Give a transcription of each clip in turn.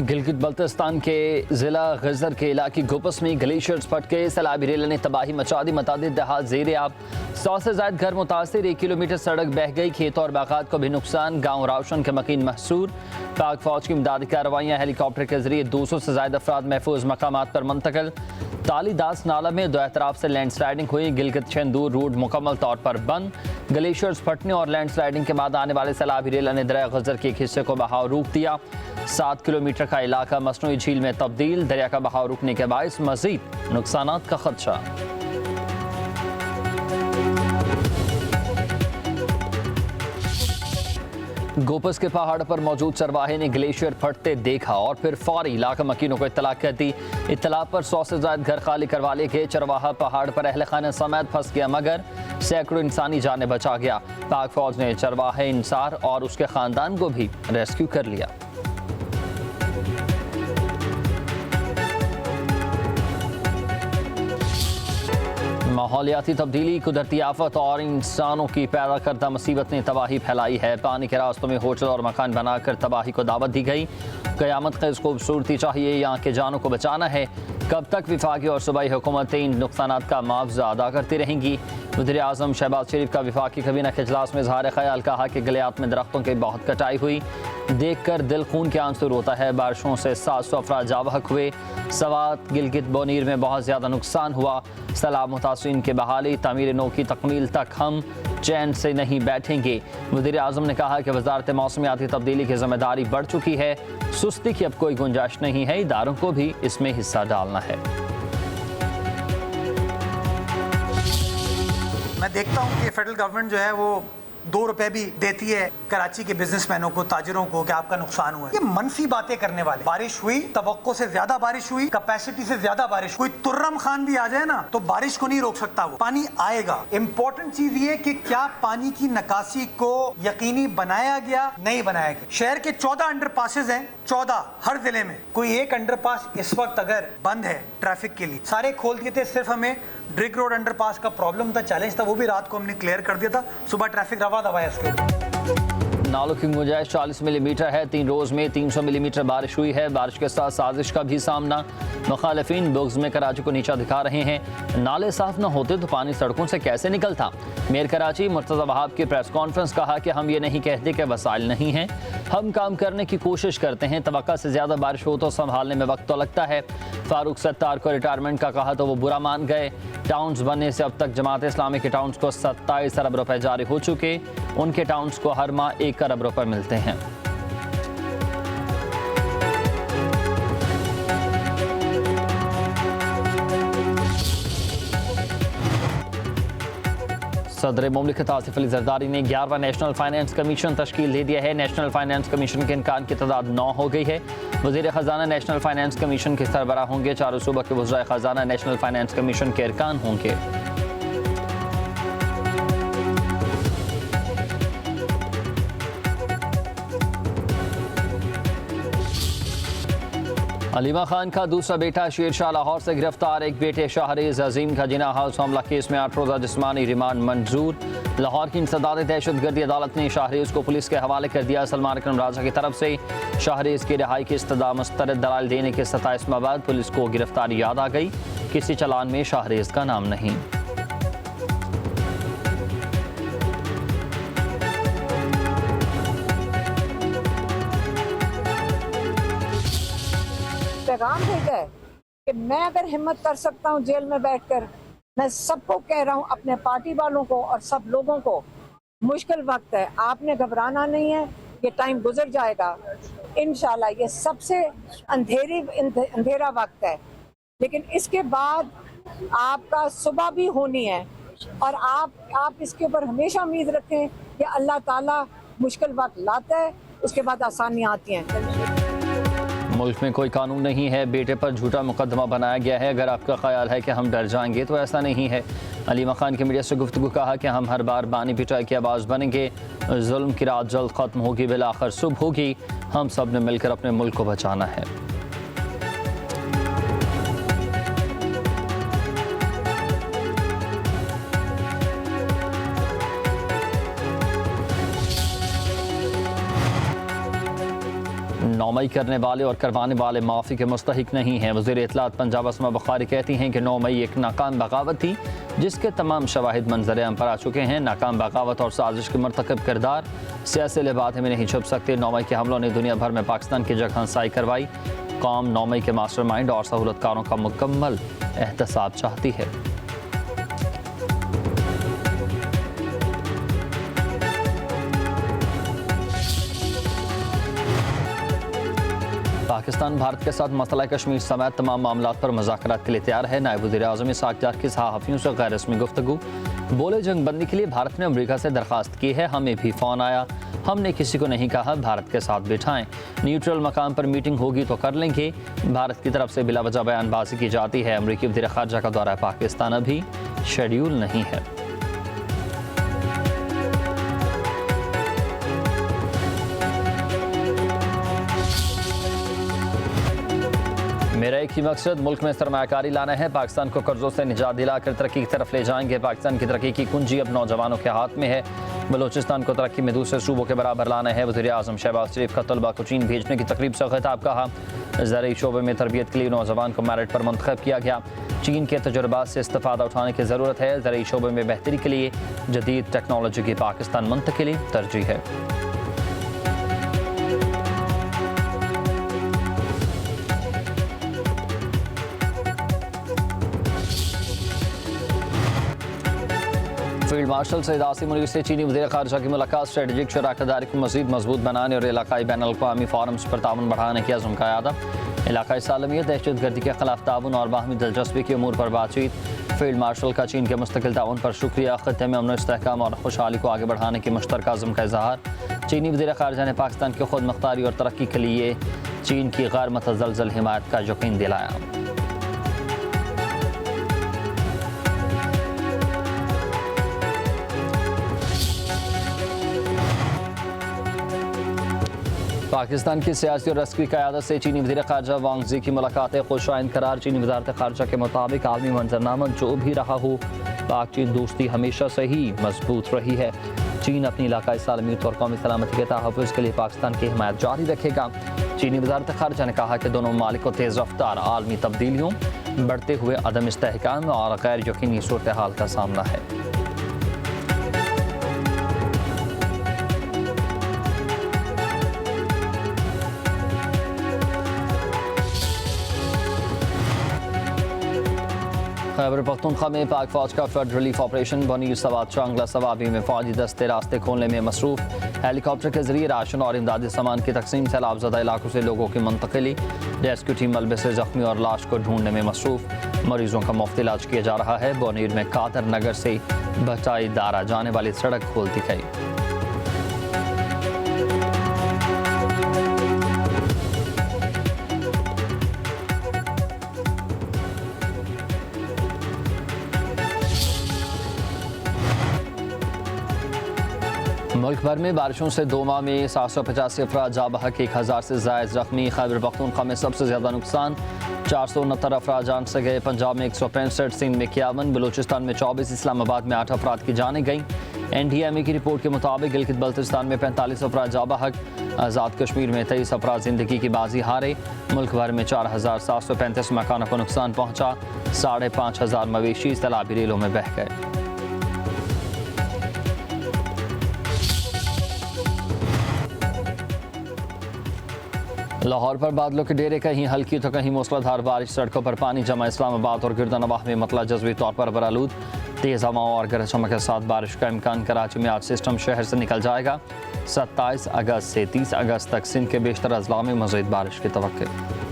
गिलगित बल्तिस्तान के जिला गजर के इलाके गोपस में ग्लेशियर्स फट के सैलाबी रेल ने तबाही मचा दी। मुतादिद देहात ज़ेरे आब, 100 से ज़ायद घर मुतासिर, 1 किलोमीटर सड़क बह गई, खेतों और बागात को भी नुकसान, गाँव राशन के मकीन महसूर। पाक फौज की इमदादी कार्रवाइयाँ, हेलीकॉप्टर के जरिए 200 से ज़ायद अफराद महफूज मकामात पर मुंतकिल। तालीदास नाला में 2 एतराफ से लैंडस्लाइडिंग हुई। गिलगित छंदूर रोड मुकम्मल तौर पर बंद। ग्लेशियर्स फटने और लैंडस्लाइडिंग के बाद आने वाले सैलाबी रेल ने दरिया गजर के एक हिस्से को बहाव रोक दिया। 7 किलोमीटर का इलाका मसनूई झील में तब्दील। दरिया का बहाव रुकने के बायस मजीद नुकसानात का खदशा। गोपस के पहाड़ पर मौजूद चरवाहे ने ग्लेशियर फटते देखा और फिर फौरी इलाका मकीनों को इत्तला कर दी। इत्तला पर 100 से ज़ायद घर खाली करवा ले गए। चरवाहा पहाड़ पर अहल खाना समेत फंस गया, मगर सैकड़ों इंसानी जानें बचा गया। पाक फौज ने चरवाहे इंसार और उसके खानदान को भी रेस्क्यू कर लिया। माहौलियाती तब्दीली, कुदरती आफत और इंसानों की पैदा करदा मुसीबत ने तबाही फैलाई है। पानी के रास्तों में होटल और मकान बनाकर तबाही को दावत दी गई। क़यामत ख़ेज़ खूबसूरती चाहिए, यहाँ के जानों को बचाना है। कब तक विफाकी और सूबाई हुकूमतें इन नुकसानात का मुआवजा अदा करती रहेंगी? वज़ीर आज़म शहबाज शरीफ का विफाकी काबीना के इजलास में इज़हार ख्याल, कहा कि गलियात में दरख्तों की बहुत कटाई हुई, देख कर दिल खून के आंसू रोता है। बारिशों से 700 अफराद जावहक हुए। सवात गिलगित बोनीर में बहुत ज़्यादा नुकसान हुआ। सैलाब मुतासिरीन की बहाली, तामीर नो की तकमील तक हम चैन से नहीं बैठेंगे। वज़ीर आज़म ने कहा कि वज़ारत मौसमियाती तब्दीली की जिम्मेदारी बढ़ चुकी है। सुस्ती की अब कोई गुंजाइश नहीं है, इदारों को भी इसमें हिस्सा डालना है। मैं देखता हूँ कि फेडरल गवर्नमेंट जो है वो 2 रुपए भी देती है कराची के बिजनेसमैनों को, ताजिरों को, कि आपका नुकसान हुआ है। ये मनफी बातें करने वाले। बारिश हुई, तवक्को से ज्यादा बारिश हुई, कैपेसिटी से ज्यादा बारिश। कोई तुर्रम खान भी आ जाए ना तो बारिश को नहीं रोक सकता, वो पानी आएगा। इंपॉर्टेंट चीज ये कि क्या पानी की निकासी को यकीनी बनाया गया, नहीं बनाया गया। शहर के 14 अंडरपासेस हैं, 14 हर जिले में। कोई एक अंडरपास इस वक्त अगर बंद है ट्रैफिक के लिए, सारे खोल दिए थे, सिर्फ हमें ड्रिग रोड अंडरपास का प्रॉब्लम था, चैलेंज था, वो भी रात को हमने क्लियर कर दिया था। सुबह ट्रैफिक रवा दवा है इसके ऊपर। नालों की गुंजाइश 40 मिलीमीटर है। 3 रोज में 300 मिलीमीटर बारिश हुई है। बारिश के साथ साजिश का भी सामना। मुखालिफिन बुग्ज में कराची को नीचा दिखा रहे हैं। नाले साफ न होते तो पानी सड़कों से कैसे निकलता? मेयर कराची मुर्तज़ा वहाब की प्रेस कॉन्फ्रेंस, कहा कि हम ये नहीं कहते कि वसाइल नहीं हैं, हम काम करने की कोशिश करते हैं। तवक्का से ज़्यादा बारिश हो तो संभालने में वक्त तो लगता है। फारूक सत्तार को रिटायरमेंट का कहा तो वो बुरा मान गए। टाउन्स बनने से अब तक जमात इस्लामी के टाउन्स को 27 अरब रुपए जारी हो चुके। उनके टाउन्स को हर माह 1 अरब रुपए मिलते हैं। सदर मुमलिकत आसिफ अली जरदारी ने 11वां नेशनल फाइनेंस कमीशन तश्कील दे दिया है। नेशनल फाइनेंस कमीशन के इनकान की तादाद 9 हो गई है। वज़ीर ख़जाना नेशनल फाइनेंस कमीशन के सरबराह होंगे। 4 सूबा के वज़राए ख़जाना नेशनल फाइनेंस कमीशन के अरकान होंगे। अलीमा खान का दूसरा बेटा शेरशाह लाहौर से गिरफ्तार। एक बेटे शाहरेज अजीम का जिना हाउस हमला केस में 8 रोज़ा जिस्मानी रिमांड मंजूर। लाहौर की इंसदाद दहशतगर्दी अदालत ने शाहरेज को पुलिस के हवाले कर दिया। सलमान अकरम राजा की तरफ से शाहरेज की रिहाई की इस्तदा मुस्तरद दलाल देने के 27 माह बाद पुलिस को गिरफ्तारी याद आ गई। किसी चालान में शाहरेज का नाम नहीं। पैगाम भेजा है कि मैं अगर हिम्मत कर सकता हूँ जेल में बैठकर, मैं सबको कह रहा हूँ, अपने पार्टी वालों को और सब लोगों को, मुश्किल वक्त है, आपने घबराना नहीं है, ये टाइम गुजर जाएगा इंशाल्लाह। ये सबसे अंधेरा वक्त है, लेकिन इसके बाद आपका सुबह भी होनी है और आप इसके ऊपर हमेशा उम्मीद रखें कि अल्लाह ताला मुश्किल वक्त लाता है, उसके बाद आसानियाँ आती हैं। मुल्क में कोई कानून नहीं है, बेटे पर झूठा मुकदमा बनाया गया है। अगर आपका ख्याल है कि हम डर जाएंगे तो ऐसा नहीं है। अलीमा खान की मीडिया से गुफ्तगू, कहा कि हम हर बार बानी पिटाई की आवाज़ बनेंगे। जुल्म की रात जल्द ख़त्म होगी, बिलाखिर सुबह होगी। हम सब ने मिलकर अपने मुल्क को बचाना है। मई करने वाले और करवाने वाले माफ़ी के मुस्तहिक नहीं हैं। वज़ीर इत्तलात पंजाब अस्मा बुखारी कहती हैं कि 9 मई एक नाकाम बगावत थी जिसके तमाम शवाहिद मंजर आम पर आ चुके हैं। नाकाम बगावत और साजिश के मरतकब किरदार सियासी लिबास में नहीं छुप सकते। 9 मई के हमलों ने दुनिया भर में पाकिस्तान की जगह हंसाई करवाई। कौम 9 मई के मास्टरमाइंड और सहूलतकारों का मुकम्मल एहतसाब चाहती है। पाकिस्तान भारत के साथ मसला कश्मीर समेत तमाम मामलात पर मुज़ाकरात के लिए तैयार है। नायब वज़ीर आज़म इसहाक़ डार की सहाफ़ियों से गैर रस्मी गुफ्तगू। बोले जंग बंदी के लिए भारत ने अमरीका से दरख्वास्त की है, हमें भी फ़ोन आया, हमने किसी को नहीं कहा भारत के साथ बिठाएं। न्यूट्रल मकाम पर मीटिंग होगी तो कर लेंगे। भारत की तरफ से बिला वजह बयानबाजी की जाती है। अमरीकी वज़ीर ख़ारजा का दौरा पाकिस्तान अभी शेड्यूल नहीं है। मेरा एक ही मकसद मुल्क में सरमायाकारी लाना है। पाकिस्तान को कर्जों से निजात दिलाकर तरक्की की तरफ ले जाएंगे। पाकिस्तान की तरक्की की कुंजी अब नौजवानों के हाथ में है। बलूचिस्तान को तरक्की में दूसरे सूबों के बराबर लाना है। वज़ीर आज़म शहबाज शरीफ का तलबा को चीन भेजने की तकरीब से खिताब। कहा ज़राई शोबे में तरबियत के लिए नौजवान को मेरिट पर मुंतखब किया गया। चीन के तजुर्बात से इस्तिफ़ादा उठाने की ज़रूरत है। ज़राई शोबे में बेहतरी के लिए जदीद टेक्नोलॉजी की पाकिस्तान मुंतकिली तरजीह है। फील्ड मार्शल सईद आसिम मुनीर से चीनी वज़ीर ख़ारजा की मुलाकात। स्ट्रेटेजिक शराकतदारी को मज़ीद मजबूत बनाने और इलाकाई बैन अल-अक़वामी फ़ोरम्स पर ताउन बढ़ाने की अज़्म का यादा। इलाकाई सालमियत, दहशतगर्दी के खिलाफ ताउन और बाहमी दिलचस्पी के अमूर पर बातचीत। फील्ड मार्शल का चीन के मुस्तकिल ताउन पर शुक्रिया। ख़ित्ते में अमन इस्तेहकाम और खुशहाली को आगे बढ़ाने की मुश्तरका अज़्म का इज़हार। चीनी वज़ीर ख़ारजा ने पाकिस्तान की खुद मुख्तारी और तरक्की के लिए चीन की गैर मुतज़लज़ल हिमायत का यकीन दिलाया। पाकिस्तान की सियासी और रस्मी क़यादत से चीनी वज़ीर ख़ारजा वांग ज़ी की मुलाकातें खुशाइन करार। चीनी वज़ारत ख़ारजा के मुताबिक आलमी मंजरनामा जो भी रहा हो, पाक चीन दोस्ती हमेशा से ही मजबूत रही है। चीन अपनी इलाकाई सालमियत और कौमी सलामती के तहफ़्फ़ुज़ के लिए पाकिस्तान की हिमायत जारी रखेगा। चीनी वज़ारत ख़ारजा ने कहा कि दोनों ममालिक को तेज़ रफ्तार आलमी तब्दीलियों, बढ़ते हुए अदम इस्तेहकाम और गैर यकीनी सूरत हाल का सामना है। खैबर पख्तूनख्वा में पाक फौज का फ्लड रिलीफ ऑपरेशन। बनीर सवात चांगला सवाबी में फौजी दस्ते रास्ते खोलने में मसरूफ। हेलीकॉप्टर के जरिए राशन और इमदादी सामान की तकसीम। सैलाबज़दा इलाकों से लोगों की मुंतकिली। रेस्क्यू टीम मलबे से जख्मी और लाश को ढूंढने में मसरूफ। मरीजों का मुफ्त इलाज किया जा रहा है। बनीर में कादर नगर से भटाई दारा जाने वाली सड़क खोल दी गई। मुल्क भर में बारिशों से 2 माह में 785 अफराद जा बहक, 1000 से ज़ायद ज़ख्मी। खैबर पख्तूनख्वा में सबसे ज़्यादा नुकसान, 469 अफराद जान से गए। पंजाब में 165, सिंध में 51, बलूचिस्तान में 24, इस्लामाबाद में 8 अफराद की जानें गईं। NDMA की रिपोर्ट के मुताबिक गिलगित बल्तिस्तान में 45 अफराद जा बहक, आज़ाद कश्मीर में 23 अफराद ज़िंदगी की बाजी हारे। मुल्क भर में 4735 मकानों को नुकसान पहुँचा। 5500 मवेशी तालाबी रेलों में बह गए। लाहौर पर बादलों के डेरे, कहीं हल्की तो कहीं मूसलाधार बारिश। सड़कों पर पानी जमा। इस्लामाबाद और गिरदनवाह में मतला जज़वी तौर पर बरालूद। तेज़ हवाओं और गरज चमक के साथ बारिश का इम्कान। कराची में आज सिस्टम शहर से निकल जाएगा। 27 अगस्त से 30 अगस्त तक सिंध के बेशतर अजला में मज़ीद बारिश की तवक्को।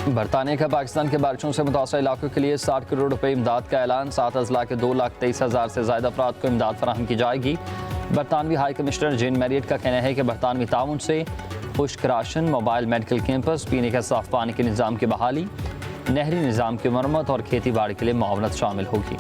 बरतानिया का पाकिस्तान के बारिशों से मुतासर इलाकों के लिए 60 करोड़ रुपए इमदाद का ऐलान। 7 अजला के 2,23,000 से ज़्यादा अफराद को इमदाद फराहम की जाएगी। बरतानवी हाई कमिश्नर जेन मैरियट का कहना है कि बरतानवी ताउन से खुश्क राशन, मोबाइल मेडिकल कैंपस, पीने के साफ पानी के निज़ाम की बहाली, नहरी निज़ाम की मरम्मत और खेती बाड़ी के लिए मुआवनत शामिल होगी।